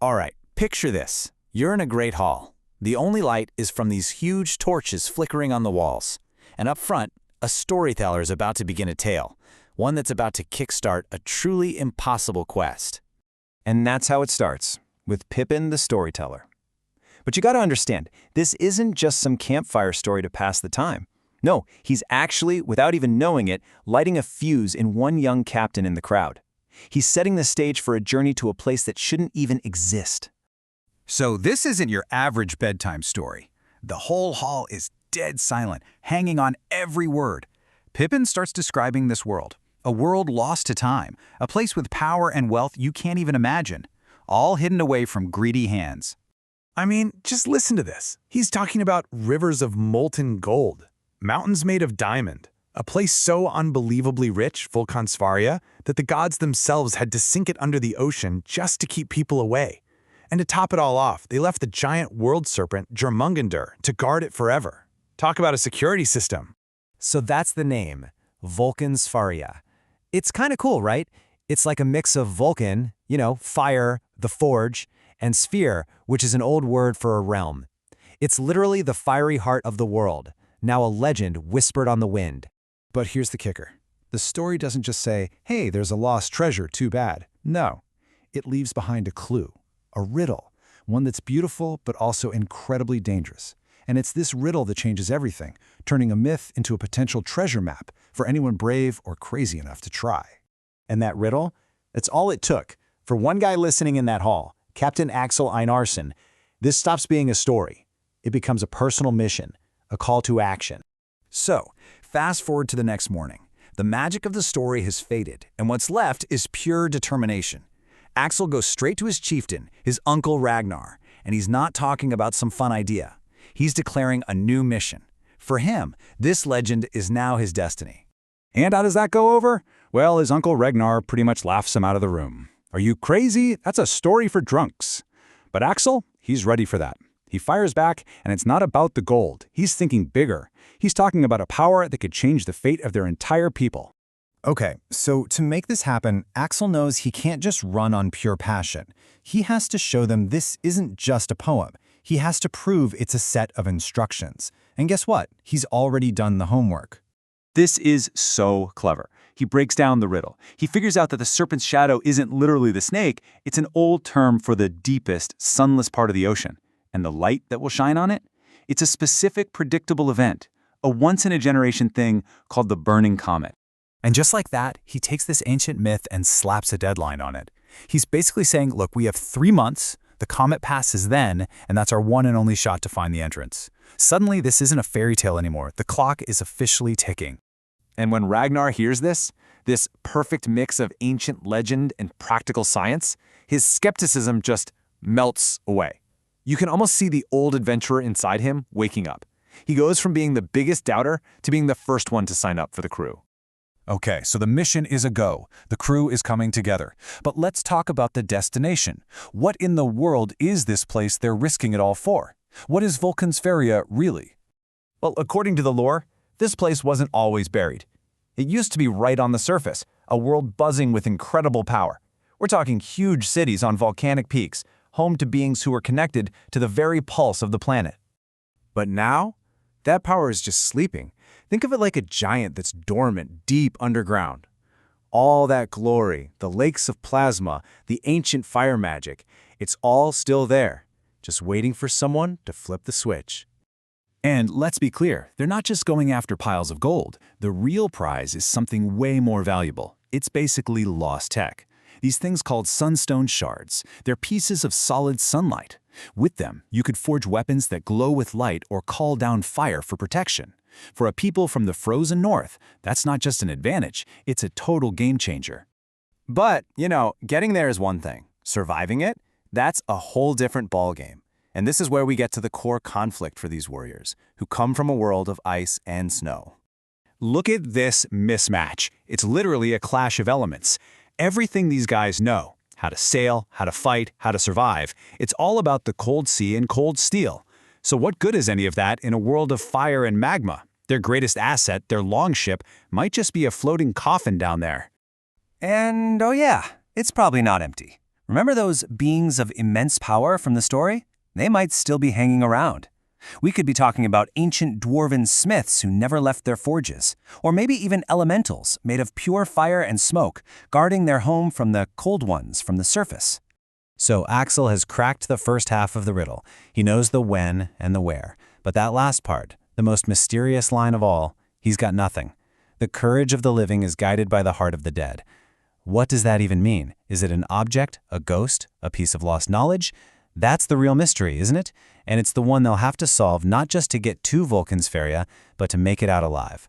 All right, picture this. You're in a great hall. The only light is from these huge torches flickering on the walls. And up front, a storyteller is about to begin a tale, one that's about to kickstart a truly impossible quest. And that's how it starts, with Pippin the storyteller. But you gotta understand, this isn't just some campfire story to pass the time. No, he's actually, without even knowing it, lighting a fuse in one young captain in the crowd. He's setting the stage for a journey to a place that shouldn't even exist. So this isn't your average bedtime story. The whole hall is dead silent, hanging on every word. Pippin starts describing this world, a world lost to time, a place with power and wealth you can't even imagine, all hidden away from greedy hands. I mean, just listen to this. He's talking about rivers of molten gold, mountains made of diamond, a place so unbelievably rich, Vulkansfaria, that the gods themselves had to sink it under the ocean just to keep people away. And to top it all off, they left the giant world serpent, Jörmungandr, to guard it forever. Talk about a security system. So that's the name, Vulkansfaria. It's kind of cool, right? It's like a mix of Vulcan, fire, the forge, and sphere, which is an old word for a realm. It's literally the fiery heart of the world, now a legend whispered on the wind. But here's the kicker. The story doesn't just say, hey, there's a lost treasure, too bad. No, it leaves behind a clue. A riddle, one that's beautiful but also incredibly dangerous. And it's this riddle that changes everything, turning a myth into a potential treasure map for anyone brave or crazy enough to try. And that riddle? That's all it took. For one guy listening in that hall, Captain Axel Einarsson, this stops being a story. It becomes a personal mission, a call to action. So, fast forward to the next morning. The magic of the story has faded, and what's left is pure determination. Axel goes straight to his chieftain, his uncle Ragnar, and he's not talking about some fun idea. He's declaring a new mission. For him, this legend is now his destiny. And how does that go over? Well, his uncle Ragnar pretty much laughs him out of the room. Are you crazy? That's a story for drunks. But Axel, he's ready for that. He fires back, and it's not about the gold. He's thinking bigger. He's talking about a power that could change the fate of their entire people. Okay, so to make this happen, Axel knows he can't just run on pure passion. He has to show them this isn't just a poem. He has to prove it's a set of instructions. And guess what? He's already done the homework. This is so clever. He breaks down the riddle. He figures out that the serpent's shadow isn't literally the snake, it's an old term for the deepest, sunless part of the ocean. And the light that will shine on it? It's a specific, predictable event, a once-in-a-generation thing called the burning comet. And just like that, he takes this ancient myth and slaps a deadline on it. He's basically saying, look, we have 3 months, the comet passes then, and that's our one and only shot to find the entrance. Suddenly, this isn't a fairy tale anymore. The clock is officially ticking. And when Ragnar hears this perfect mix of ancient legend and practical science, his skepticism just melts away. You can almost see the old adventurer inside him waking up. He goes from being the biggest doubter to being the first one to sign up for the crew. Okay, so the mission is a go. The crew is coming together. But let's talk about the destination. What in the world is this place they're risking it all for? What is Vulkansfaria really? Well, according to the lore, this place wasn't always buried. It used to be right on the surface, a world buzzing with incredible power. We're talking huge cities on volcanic peaks, home to beings who were connected to the very pulse of the planet. But now, that power is just sleeping. Think of it like a giant that's dormant deep underground. All that glory, the lakes of plasma, the ancient fire magic, it's all still there, just waiting for someone to flip the switch. And let's be clear, they're not just going after piles of gold. The real prize is something way more valuable. It's basically lost tech. These things called sunstone shards, they're pieces of solid sunlight. With them, you could forge weapons that glow with light or call down fire for protection. For a people from the frozen north, that's not just an advantage, it's a total game changer. But, getting there is one thing. Surviving it, that's a whole different ballgame. And this is where we get to the core conflict for these warriors, who come from a world of ice and snow. Look at this mismatch. It's literally a clash of elements. Everything these guys know, how to sail, how to fight, how to survive, it's all about the cold sea and cold steel. So what good is any of that in a world of fire and magma? Their greatest asset, their longship, might just be a floating coffin down there. And, oh yeah, it's probably not empty. Remember those beings of immense power from the story? They might still be hanging around. We could be talking about ancient dwarven smiths who never left their forges, or maybe even elementals made of pure fire and smoke, guarding their home from the cold ones from the surface. So Axel has cracked the first half of the riddle. He knows the when and the where. But that last part, the most mysterious line of all, he's got nothing. The courage of the living is guided by the heart of the dead. What does that even mean? Is it an object, a ghost, a piece of lost knowledge? That's the real mystery, isn't it? And it's the one they'll have to solve not just to get to Vulkansfaria, but to make it out alive.